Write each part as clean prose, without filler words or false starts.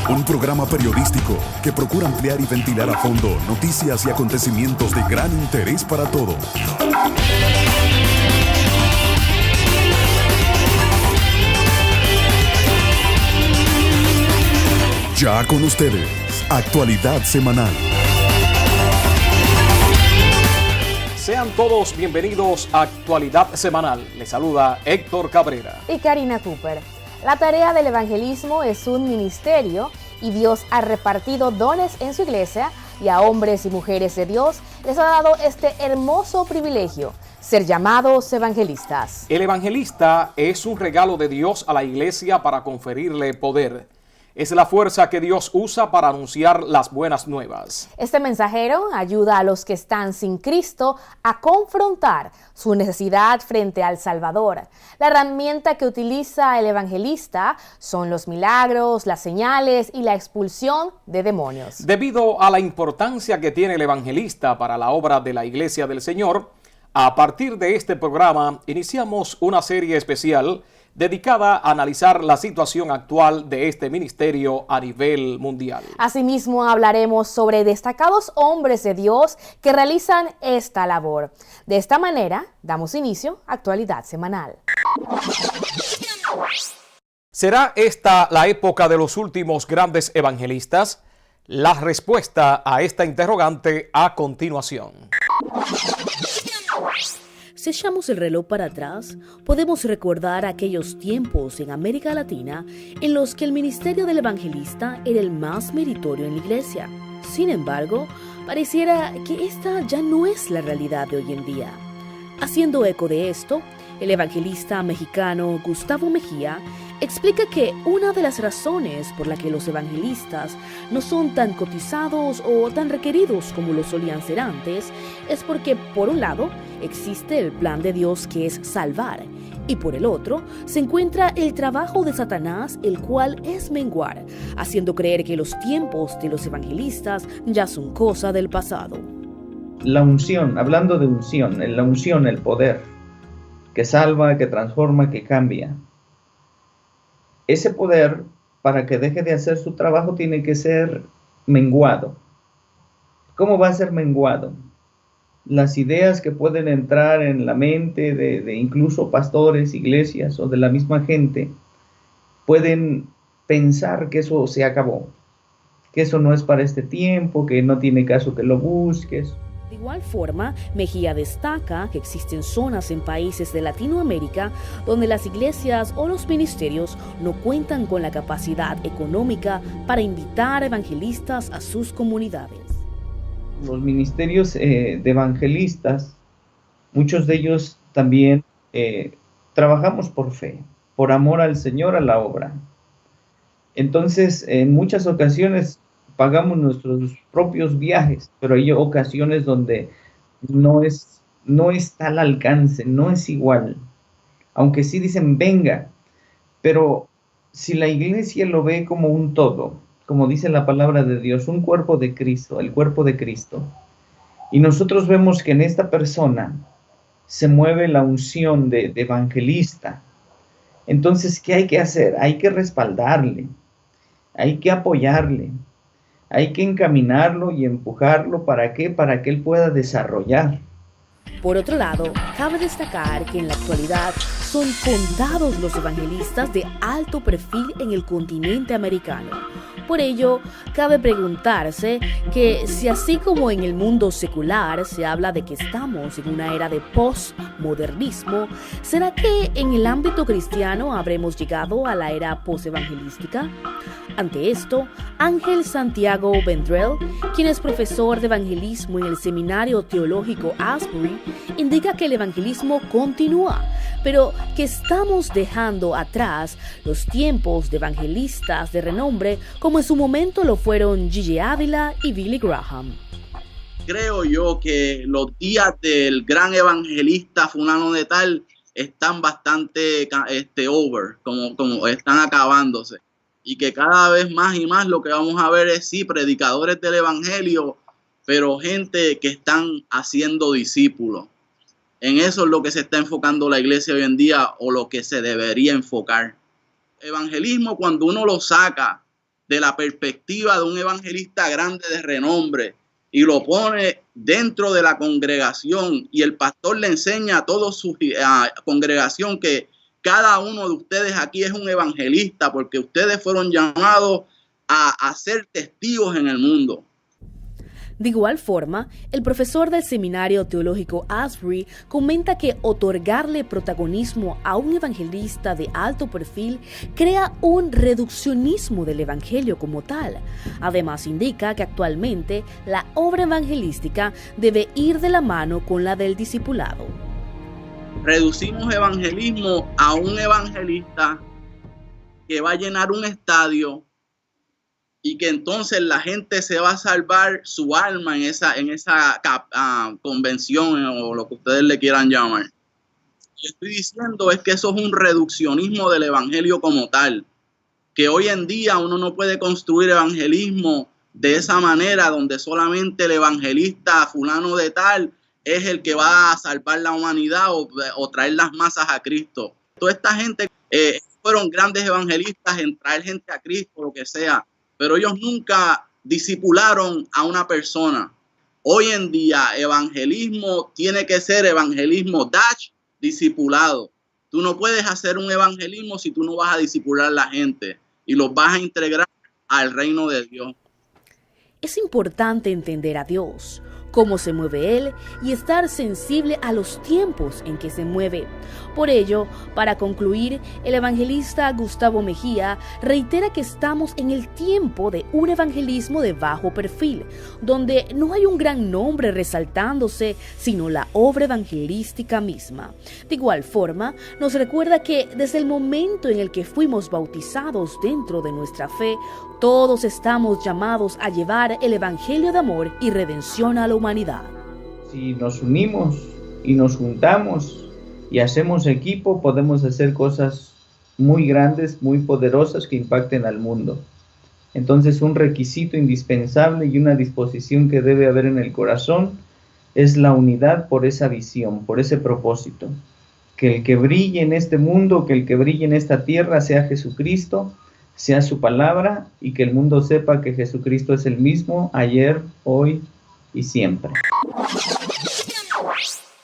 Un programa periodístico que procura ampliar y ventilar a fondo noticias y acontecimientos de gran interés para todos. Ya con ustedes, Actualidad Semanal. Sean todos bienvenidos a Actualidad Semanal. Les saluda Héctor Cabrera y Karina Cooper. La tarea del evangelismo es un ministerio y Dios ha repartido dones en su iglesia y a hombres y mujeres de Dios les ha dado este hermoso privilegio, ser llamados evangelistas. El evangelista es un regalo de Dios a la iglesia para conferirle poder. Es la fuerza que Dios usa para anunciar las buenas nuevas. Este mensajero ayuda a los que están sin Cristo a confrontar su necesidad frente al Salvador. La herramienta que utiliza el evangelista son los milagros, las señales y la expulsión de demonios. Debido a la importancia que tiene el evangelista para la obra de la Iglesia del Señor, a partir de este programa iniciamos una serie especial dedicada a analizar la situación actual de este ministerio a nivel mundial. Asimismo, hablaremos sobre destacados hombres de Dios que realizan esta labor. De esta manera, damos inicio a Actualidad Semanal. ¿Será esta la época de los últimos grandes evangelistas? La respuesta a esta interrogante a continuación. Si echamos el reloj para atrás, podemos recordar aquellos tiempos en América Latina en los que el ministerio del evangelista era el más meritorio en la iglesia. Sin embargo, pareciera que esta ya no es la realidad de hoy en día. Haciendo eco de esto, el evangelista mexicano Gustavo Mejía explica que una de las razones por la que los evangelistas no son tan cotizados o tan requeridos como lo solían ser antes es porque, por un lado, existe el plan de Dios que es salvar, y por el otro, se encuentra el trabajo de Satanás, el cual es menguar, haciendo creer que los tiempos de los evangelistas ya son cosa del pasado. La unción, hablando de unción, el poder, que salva, que transforma, que cambia. Ese poder, para que deje de hacer su trabajo, tiene que ser menguado. ¿Cómo va a ser menguado? Las ideas que pueden entrar en la mente de incluso pastores, iglesias o de la misma gente, pueden pensar que eso se acabó, que eso no es para este tiempo, que no tiene caso que lo busques. De igual forma, Mejía destaca que existen zonas en países de Latinoamérica donde las iglesias o los ministerios no cuentan con la capacidad económica para invitar evangelistas a sus comunidades. Los ministerios de evangelistas, muchos de ellos también trabajamos por fe, por amor al Señor, a la obra. Entonces, en muchas ocasiones pagamos nuestros propios viajes, pero hay ocasiones donde no está al alcance, no es igual. Aunque sí dicen venga, pero si la iglesia lo ve como un todo, como dice la palabra de Dios, un cuerpo de Cristo, el cuerpo de Cristo, y nosotros vemos que en esta persona se mueve la unción de evangelista, entonces, ¿qué hay que hacer? Hay que respaldarle, hay que apoyarle, hay que encaminarlo y empujarlo. ¿Para qué? Para que él pueda desarrollar. Por otro lado, cabe destacar que en la actualidad son contados los evangelistas de alto perfil en el continente americano. Por ello, cabe preguntarse que si así como en el mundo secular se habla de que estamos en una era de postmodernismo, ¿será que en el ámbito cristiano habremos llegado a la era postevangelística? Ante esto, Ángel Santiago Vendrell, quien es profesor de evangelismo en el Seminario Teológico Asbury, indica que el evangelismo continúa, pero que estamos dejando atrás los tiempos de evangelistas de renombre como en su momento lo fueron Gigi Ávila y Billy Graham. Creo yo que los días del gran evangelista fulano de tal están bastante over, como están acabándose. Y que cada vez más y más lo que vamos a ver es, sí, predicadores del evangelio, pero gente que están haciendo discípulos. En eso es lo que se está enfocando la iglesia hoy en día, o lo que se debería enfocar. Evangelismo, cuando uno lo saca de la perspectiva de un evangelista grande de renombre y lo pone dentro de la congregación, y el pastor le enseña a toda su congregación que cada uno de ustedes aquí es un evangelista porque ustedes fueron llamados a ser testigos en el mundo. De igual forma, el profesor del Seminario Teológico Asbury comenta que otorgarle protagonismo a un evangelista de alto perfil crea un reduccionismo del evangelio como tal. Además, indica que actualmente la obra evangelística debe ir de la mano con la del discipulado. Reducimos evangelismo a un evangelista que va a llenar un estadio y que entonces la gente se va a salvar su alma en esa convención o lo que ustedes le quieran llamar. Lo que estoy diciendo es que eso es un reduccionismo del evangelio como tal, que hoy en día uno no puede construir evangelismo de esa manera, donde solamente el evangelista fulano de tal es el que va a salvar la humanidad o traer las masas a Cristo. Toda esta gente fueron grandes evangelistas en traer gente a Cristo, lo que sea, pero ellos nunca discipularon a una persona. Hoy en día, evangelismo tiene que ser evangelismo discipulado. Tú no puedes hacer un evangelismo si tú no vas a discipular a la gente y los vas a integrar al reino de Dios. Es importante entender a Dios, cómo se mueve Él y estar sensible a los tiempos en que se mueve. Por ello, para concluir, el evangelista Gustavo Mejía reitera que estamos en el tiempo de un evangelismo de bajo perfil, donde no hay un gran nombre resaltándose, sino la obra evangelística misma. De igual forma, nos recuerda que desde el momento en el que fuimos bautizados dentro de nuestra fe, todos estamos llamados a llevar el evangelio de amor y redención a la humanidad. Si nos unimos y nos juntamos y hacemos equipo, podemos hacer cosas muy grandes, muy poderosas que impacten al mundo. Entonces, un requisito indispensable y una disposición que debe haber en el corazón es la unidad por esa visión, por ese propósito. Que el que brille en este mundo, que el que brille en esta tierra sea Jesucristo, sea su palabra, y que el mundo sepa que Jesucristo es el mismo ayer, hoy y siempre.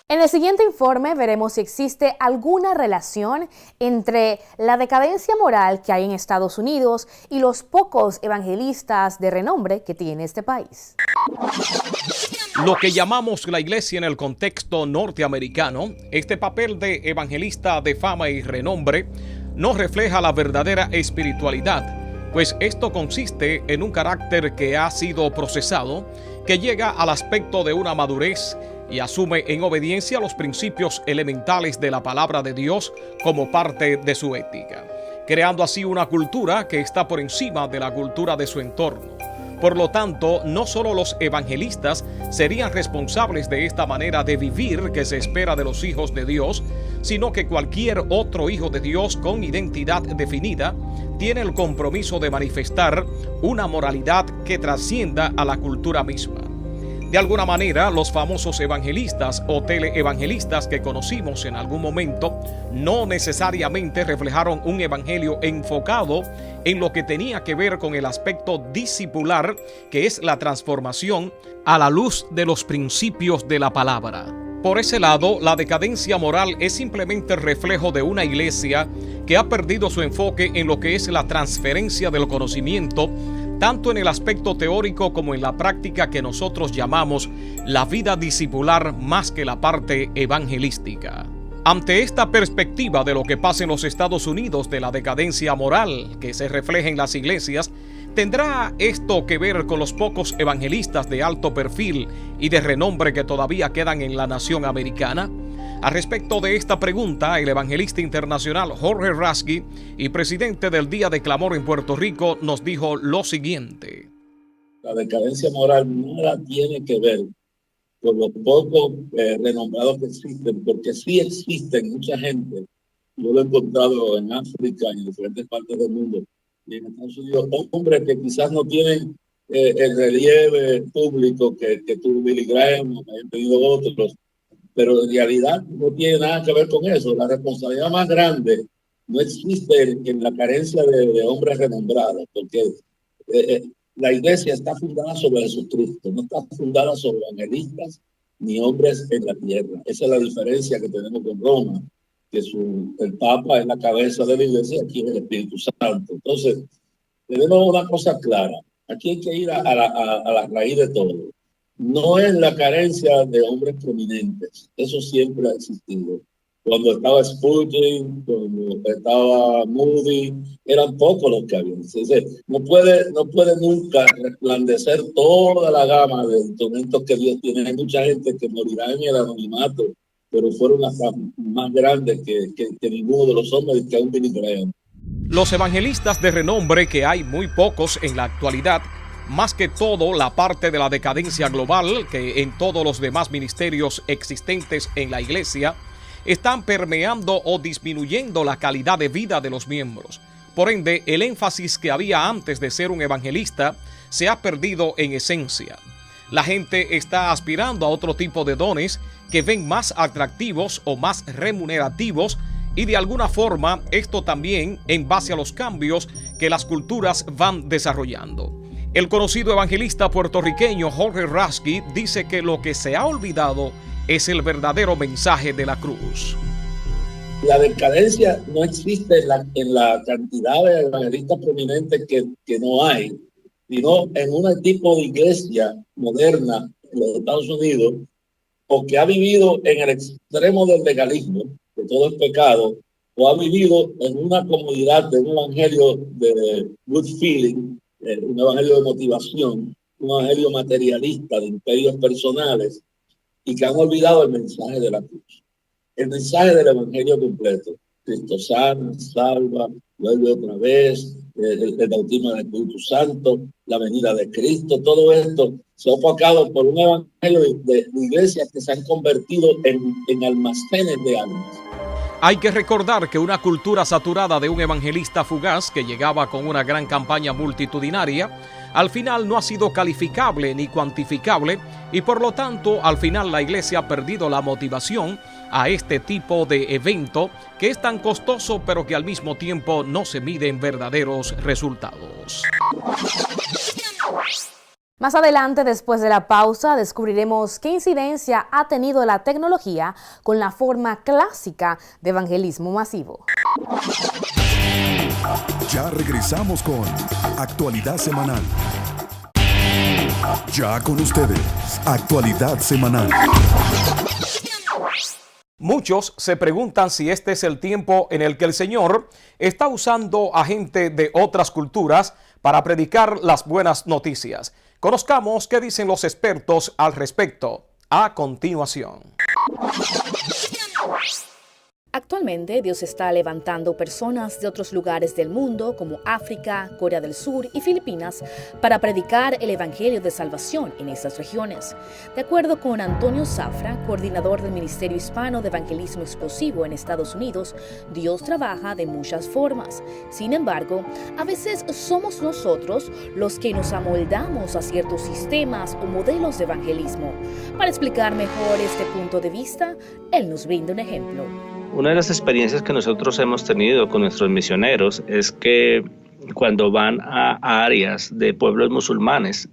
En el siguiente informe veremos si existe alguna relación entre la decadencia moral que hay en Estados Unidos y los pocos evangelistas de renombre que tiene este país. Lo que llamamos la iglesia en el contexto norteamericano, este papel de evangelista de fama y renombre no refleja la verdadera espiritualidad, pues esto consiste en un carácter que ha sido procesado, que llega al aspecto de una madurez y asume en obediencia los principios elementales de la palabra de Dios como parte de su ética, creando así una cultura que está por encima de la cultura de su entorno. Por lo tanto, no solo los evangelistas serían responsables de esta manera de vivir que se espera de los hijos de Dios, sino que cualquier otro hijo de Dios con identidad definida tiene el compromiso de manifestar una moralidad que trascienda a la cultura misma. De alguna manera, los famosos evangelistas o teleevangelistas que conocimos en algún momento no necesariamente reflejaron un evangelio enfocado en lo que tenía que ver con el aspecto discipular, que es la transformación a la luz de los principios de la palabra. Por ese lado, la decadencia moral es simplemente el reflejo de una iglesia que ha perdido su enfoque en lo que es la transferencia del conocimiento, tanto en el aspecto teórico como en la práctica que nosotros llamamos la vida discipular más que la parte evangelística. Ante esta perspectiva de lo que pasa en los Estados Unidos de la decadencia moral que se refleja en las iglesias, ¿tendrá esto que ver con los pocos evangelistas de alto perfil y de renombre que todavía quedan en la nación americana? Al respecto de esta pregunta, el evangelista internacional Jorge Rasky y presidente del Día de Clamor en Puerto Rico nos dijo lo siguiente. La decadencia moral nada tiene que ver con los pocos renombrados que existen, porque sí existen mucha gente. Yo lo he encontrado en África y en diferentes partes del mundo y en Estados Unidos, hombres que quizás no tienen el relieve público que tuvo Billy Graham o que hayan tenido otros, pero en realidad no tiene nada que ver con eso. La responsabilidad más grande no existe en la carencia de hombres renombrados, porque La iglesia está fundada sobre Jesucristo, no está fundada sobre evangelistas ni hombres en la tierra. Esa es la diferencia que tenemos con Roma, que el Papa es la cabeza de la iglesia, aquí es el Espíritu Santo. Entonces, tenemos una cosa clara. Aquí hay que ir a la raíz de todo. No es la carencia de hombres prominentes. Eso siempre ha existido. Cuando estaba Spurgeon, cuando estaba Moody, eran pocos los que habían. Entonces, no puede nunca resplandecer toda la gama de instrumentos que Dios tiene. Hay mucha gente que morirá en el anonimato, pero fueron hasta más grandes que ninguno de los hombres que aún vinieron. Los evangelistas de renombre, que hay muy pocos en la actualidad, más que todo la parte de la decadencia global que en todos los demás ministerios existentes en la iglesia, están permeando o disminuyendo la calidad de vida de los miembros. Por ende, el énfasis que había antes de ser un evangelista se ha perdido en esencia. La gente está aspirando a otro tipo de dones que ven más atractivos o más remunerativos, y de alguna forma esto también en base a los cambios que las culturas van desarrollando. El conocido evangelista puertorriqueño Jorge Rasky dice que lo que se ha olvidado es el verdadero mensaje de la cruz. La decadencia no existe en la cantidad de evangelistas prominentes que no hay, sino en un tipo de iglesia moderna en los Estados Unidos, o que ha vivido en el extremo del legalismo, que todo es pecado, o ha vivido en una comunidad de un evangelio de good feeling, un evangelio de motivación, un evangelio materialista de imperios personales, y que han olvidado el mensaje de la cruz, el mensaje del evangelio completo. Cristo sana, salva, vuelve otra vez, el bautismo del Espíritu Santo, la venida de Cristo. Todo esto se ha opacado por un evangelio de iglesias que se han convertido en almacenes de almas. Hay que recordar que una cultura saturada de un evangelista fugaz que llegaba con una gran campaña multitudinaria, al final no ha sido calificable ni cuantificable, y por lo tanto al final la iglesia ha perdido la motivación a este tipo de evento que es tan costoso, pero que al mismo tiempo no se mide en verdaderos resultados. Más adelante, después de la pausa, descubriremos qué incidencia ha tenido la tecnología con la forma clásica de evangelismo masivo. Ya regresamos con Actualidad Semanal. Ya con ustedes, Actualidad Semanal. Muchos se preguntan si este es el tiempo en el que el Señor está usando a gente de otras culturas para predicar las buenas noticias. Conozcamos qué dicen los expertos al respecto a continuación. Actualmente Dios está levantando personas de otros lugares del mundo como África, Corea del Sur y Filipinas para predicar el evangelio de salvación en estas regiones. De acuerdo con Antonio Zafra, coordinador del Ministerio Hispano de Evangelismo Explosivo en Estados Unidos, Dios trabaja de muchas formas. Sin embargo, a veces somos nosotros los que nos amoldamos a ciertos sistemas o modelos de evangelismo. Para explicar mejor este punto de vista, él nos brinda un ejemplo. Una de las experiencias que nosotros hemos tenido con nuestros misioneros es que cuando van a áreas de pueblos musulmanes,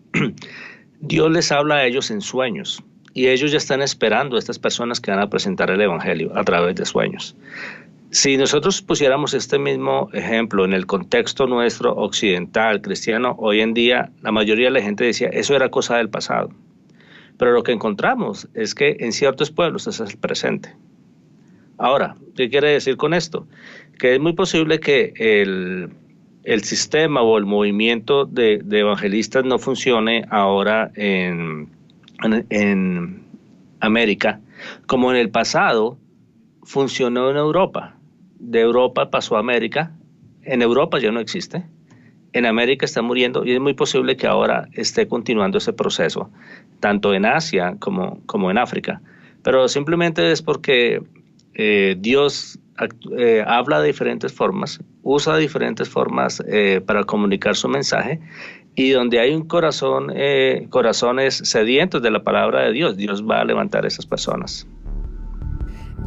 Dios les habla a ellos en sueños y ellos ya están esperando a estas personas que van a presentar el evangelio a través de sueños. Si nosotros pusiéramos este mismo ejemplo en el contexto nuestro occidental, cristiano, hoy en día la mayoría de la gente decía, eso era cosa del pasado. Pero lo que encontramos es que en ciertos pueblos ese es el presente. Ahora, ¿qué quiere decir con esto? Que es muy posible que el sistema o el movimiento de evangelistas no funcione ahora en América, como en el pasado funcionó en Europa. De Europa pasó a América, en Europa ya no existe, en América está muriendo y es muy posible que ahora esté continuando ese proceso, tanto en Asia como en África. Pero simplemente es porque Dios habla de diferentes formas, usa diferentes formas para comunicar su mensaje, y donde hay un corazones sedientos de la palabra de Dios, Dios va a levantar a esas personas.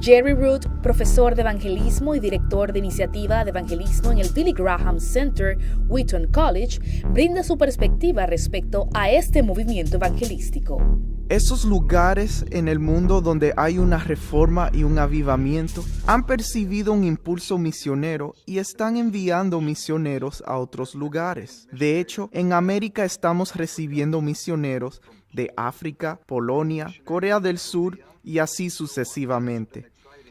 Jerry Root, profesor de evangelismo y director de iniciativa de evangelismo en el Billy Graham Center, Wheaton College, brinda su perspectiva respecto a este movimiento evangelístico. Esos lugares en el mundo donde hay una reforma y un avivamiento han percibido un impulso misionero y están enviando misioneros a otros lugares. De hecho, en América estamos recibiendo misioneros de África, Polonia, Corea del Sur y así sucesivamente.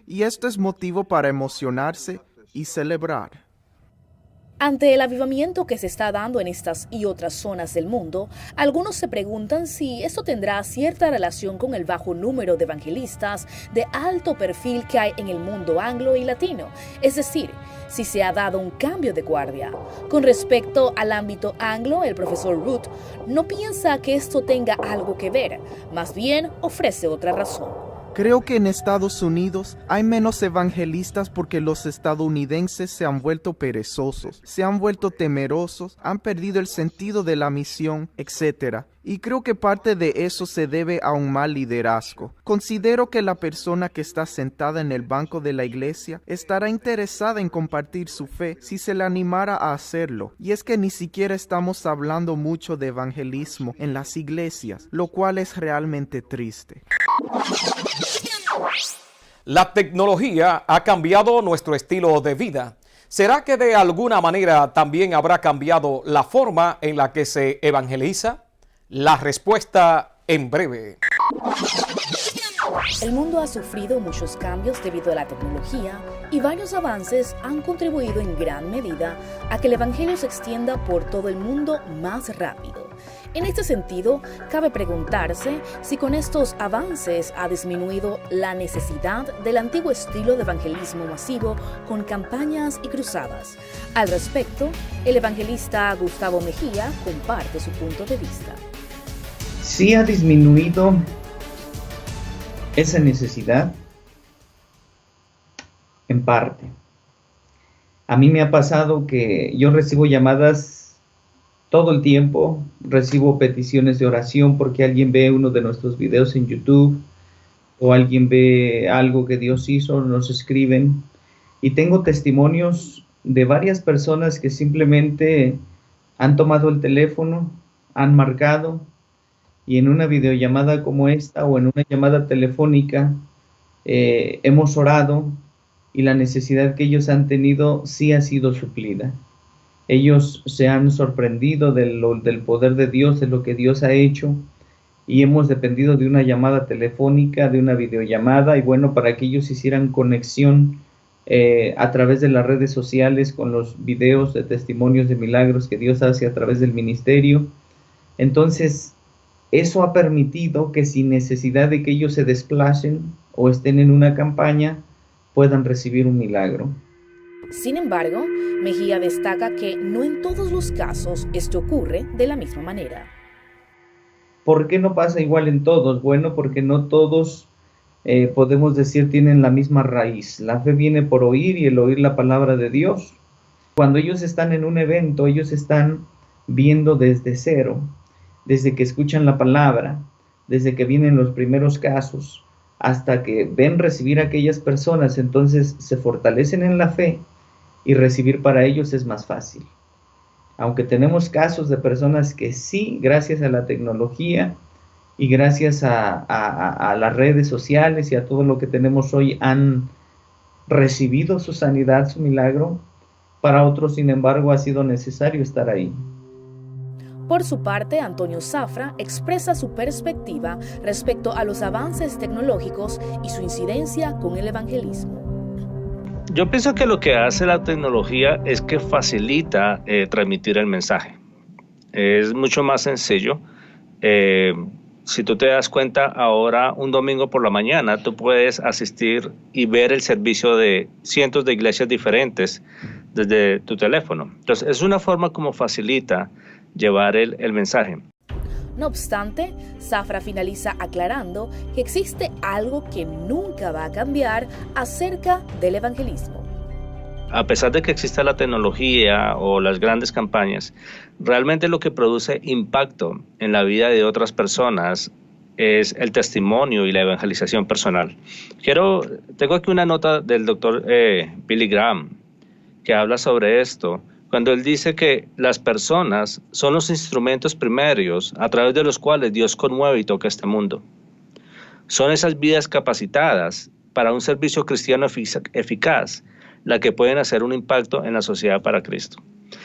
Y esto es motivo para emocionarse y celebrar. Ante el avivamiento que se está dando en estas y otras zonas del mundo, algunos se preguntan si esto tendrá cierta relación con el bajo número de evangelistas de alto perfil que hay en el mundo anglo y latino, es decir, si se ha dado un cambio de guardia. Con respecto al ámbito anglo, el profesor Root no piensa que esto tenga algo que ver, más bien ofrece otra razón. Creo que en Estados Unidos hay menos evangelistas porque los estadounidenses se han vuelto perezosos, se han vuelto temerosos, han perdido el sentido de la misión, etc. Y creo que parte de eso se debe a un mal liderazgo. Considero que la persona que está sentada en el banco de la iglesia estará interesada en compartir su fe si se le animara a hacerlo. Y es que ni siquiera estamos hablando mucho de evangelismo en las iglesias, lo cual es realmente triste. La tecnología ha cambiado nuestro estilo de vida. ¿Será que de alguna manera también habrá cambiado la forma en la que se evangeliza? La respuesta en breve. El mundo ha sufrido muchos cambios debido a la tecnología y varios avances han contribuido en gran medida a que el evangelio se extienda por todo el mundo más rápido. En este sentido, cabe preguntarse si con estos avances ha disminuido la necesidad del antiguo estilo de evangelismo masivo con campañas y cruzadas. Al respecto, el evangelista Gustavo Mejía comparte su punto de vista. Sí ha disminuido esa necesidad en parte. A mí me ha pasado que yo recibo llamadas todo el tiempo, recibo peticiones de oración porque alguien ve uno de nuestros videos en YouTube o alguien ve algo que Dios hizo, nos escriben. Y tengo testimonios de varias personas que simplemente han tomado el teléfono, han marcado y en una videollamada como esta o en una llamada telefónica hemos orado y la necesidad que ellos han tenido sí ha sido suplida. Ellos se han sorprendido del poder de Dios, de lo que Dios ha hecho, y hemos dependido de una llamada telefónica, de una videollamada, y bueno, para que ellos hicieran conexión a través de las redes sociales con los videos de testimonios de milagros que Dios hace a través del ministerio. Entonces, eso ha permitido que sin necesidad de que ellos se desplacen o estén en una campaña, puedan recibir un milagro. Sin embargo, Mejía destaca que no en todos los casos esto ocurre de la misma manera. ¿Por qué no pasa igual en todos? Bueno, porque no todos, podemos decir, tienen la misma raíz. La fe viene por oír y el oír la palabra de Dios. Cuando ellos están en un evento, ellos están viendo desde cero, desde que escuchan la palabra, desde que vienen los primeros casos, hasta que ven recibir a aquellas personas, entonces se fortalecen en la fe y recibir para ellos es más fácil. Aunque tenemos casos de personas que sí, gracias a la tecnología y gracias a las redes sociales y a todo lo que tenemos hoy, han recibido su sanidad, su milagro, para otros, sin embargo, ha sido necesario estar ahí. Por su parte, Antonio Zafra expresa su perspectiva respecto a los avances tecnológicos y su incidencia con el evangelismo. Yo pienso que lo que hace la tecnología es que facilita transmitir el mensaje. Es mucho más sencillo. Si tú te das cuenta, ahora un domingo por la mañana tú puedes asistir y ver el servicio de cientos de iglesias diferentes desde tu teléfono. Entonces, es una forma como facilita llevar el mensaje. No obstante, Zafra finaliza aclarando que existe algo que nunca va a cambiar acerca del evangelismo. A pesar de que exista la tecnología o las grandes campañas, realmente lo que produce impacto en la vida de otras personas es el testimonio y la evangelización personal. Tengo aquí una nota del doctor Billy Graham que habla sobre esto, cuando él dice que las personas son los instrumentos primarios a través de los cuales Dios conmueve y toca este mundo. Son esas vidas capacitadas para un servicio cristiano eficaz, la que pueden hacer un impacto en la sociedad para Cristo.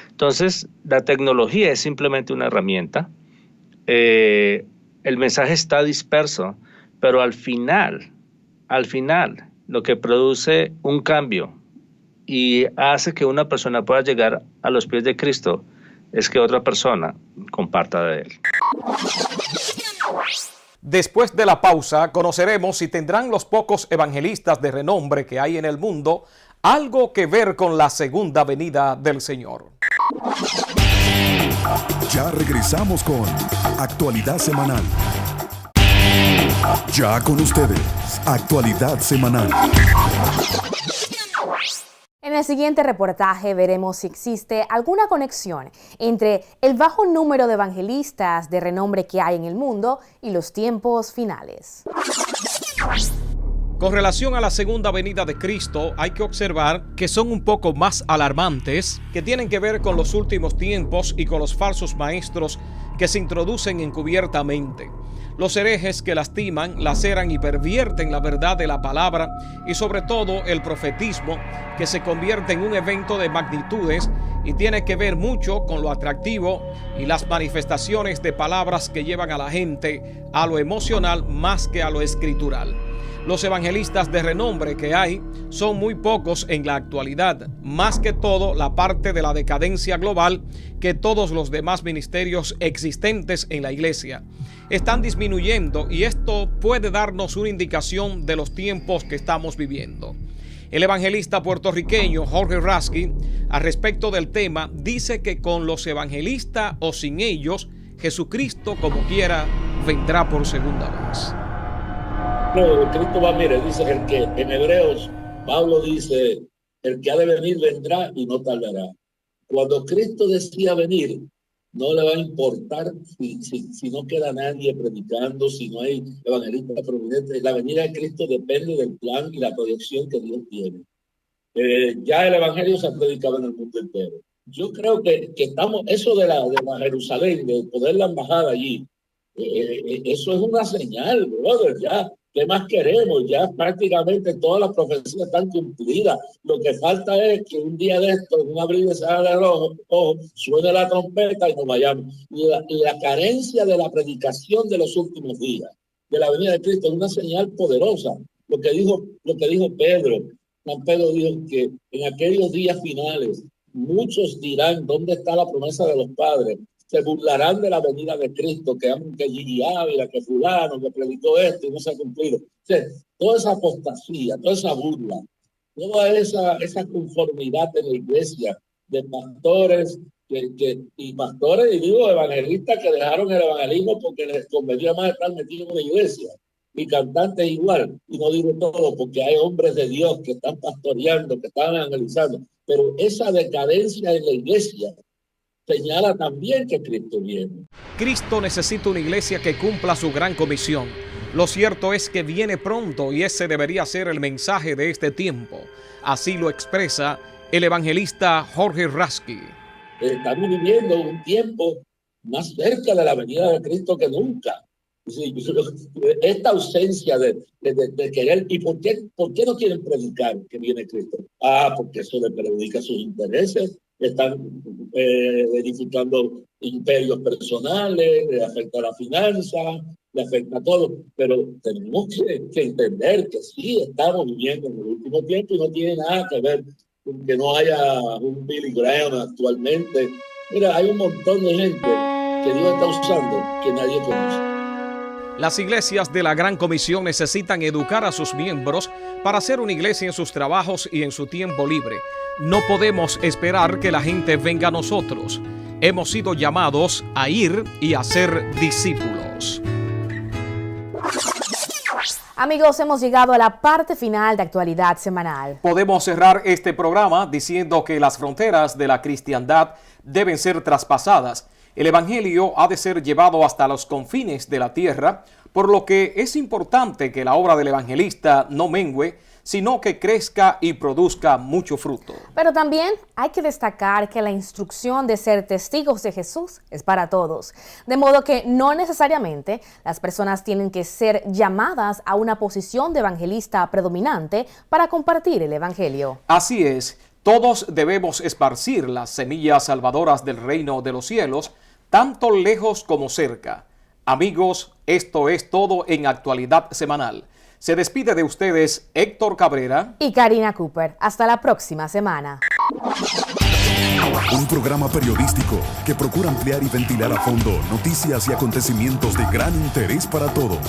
Entonces, la tecnología es simplemente una herramienta. El mensaje está disperso, pero al final, lo que produce un cambio y hace que una persona pueda llegar a los pies de Cristo es que otra persona comparta de él. Después de la pausa, conoceremos si tendrán los pocos evangelistas de renombre que hay en el mundo algo que ver con la segunda venida del Señor. Ya regresamos con Actualidad Semanal. Ya con ustedes, Actualidad Semanal. En el siguiente reportaje veremos si existe alguna conexión entre el bajo número de evangelistas de renombre que hay en el mundo y los tiempos finales. Con relación a la segunda venida de Cristo, hay que observar que son un poco más alarmantes, que tienen que ver con los últimos tiempos y con los falsos maestros que se introducen encubiertamente. Los herejes que lastiman, laceran y pervierten la verdad de la palabra y sobre todo el profetismo, que se convierte en un evento de magnitudes y tiene que ver mucho con lo atractivo y las manifestaciones de palabras que llevan a la gente a lo emocional más que a lo escritural. Los evangelistas de renombre que hay son muy pocos en la actualidad, más que todo la parte de la decadencia global que todos los demás ministerios existentes en la iglesia están disminuyendo, y esto puede darnos una indicación de los tiempos que estamos viviendo. El evangelista puertorriqueño Jorge Rasky, al respecto del tema, dice que con los evangelistas o sin ellos, Jesucristo como quiera vendrá por segunda vez. No, Cristo va, mire, dice el que en Hebreos, Pablo dice, el que ha de venir vendrá y no tardará. Cuando Cristo decía venir, no le va a importar si no queda nadie predicando, si no hay evangelistas prominentes. La venida de Cristo depende del plan y la proyección que Dios tiene. Ya el evangelio se ha predicado en el mundo entero. Yo creo que estamos, eso de la Jerusalén, de poner la embajada allí, eso es una señal, brother, ya. ¿Qué más queremos? Ya prácticamente todas las profecías están cumplidas. Lo que falta es que un día de esto, en un abrir y cerrar de los ojos, suene la trompeta y nos vayamos. Y la carencia de la predicación de los últimos días, de la venida de Cristo, es una señal poderosa. Lo que dijo Pedro. San Pedro dijo que en aquellos días finales muchos dirán, ¿dónde está la promesa de los padres? Se burlarán de la venida de Cristo, que Gigi Ávila, que fulano, que predicó esto y no se ha cumplido. O sea, toda esa apostasía, toda esa burla, toda esa conformidad en la iglesia de pastores y pastores, y digo evangelistas, que dejaron el evangelismo porque les convenía más estar metidos en la iglesia, y cantantes igual, y no digo todo, porque hay hombres de Dios que están pastoreando, que están evangelizando, pero esa decadencia en la iglesia señala también que Cristo viene. Cristo necesita una iglesia que cumpla su gran comisión. Lo cierto es que viene pronto y ese debería ser el mensaje de este tiempo. Así lo expresa el evangelista Jorge Rasky. Estamos viviendo un tiempo más cerca de la venida de Cristo que nunca. Esta ausencia de querer. ¿Y por qué no quieren predicar que viene Cristo? Porque eso le perjudica sus intereses. Están edificando imperios personales, le afecta a la finanza, le afecta a todo. Pero tenemos que entender que sí estamos viviendo en el último tiempo y no tiene nada que ver con que no haya un Billy Graham actualmente. Mira, hay un montón de gente que Dios está usando que nadie conoce. Las iglesias de la Gran Comisión necesitan educar a sus miembros para hacer una iglesia en sus trabajos y en su tiempo libre. No podemos esperar que la gente venga a nosotros. Hemos sido llamados a ir y a ser discípulos. Amigos, hemos llegado a la parte final de Actualidad Semanal. Podemos cerrar este programa diciendo que las fronteras de la cristiandad deben ser traspasadas. El evangelio ha de ser llevado hasta los confines de la tierra por lo que es importante que la obra del evangelista no mengue, sino que crezca y produzca mucho fruto. Pero también hay que destacar que la instrucción de ser testigos de Jesús es para todos, de modo que no necesariamente las personas tienen que ser llamadas a una posición de evangelista predominante para compartir el evangelio. Así es, todos debemos esparcir las semillas salvadoras del reino de los cielos, tanto lejos como cerca. Amigos, esto es todo en Actualidad Semanal. Se despide de ustedes Héctor Cabrera y Karina Cooper. Hasta la próxima semana. Un programa periodístico que procura ampliar y ventilar a fondo noticias y acontecimientos de gran interés para todos.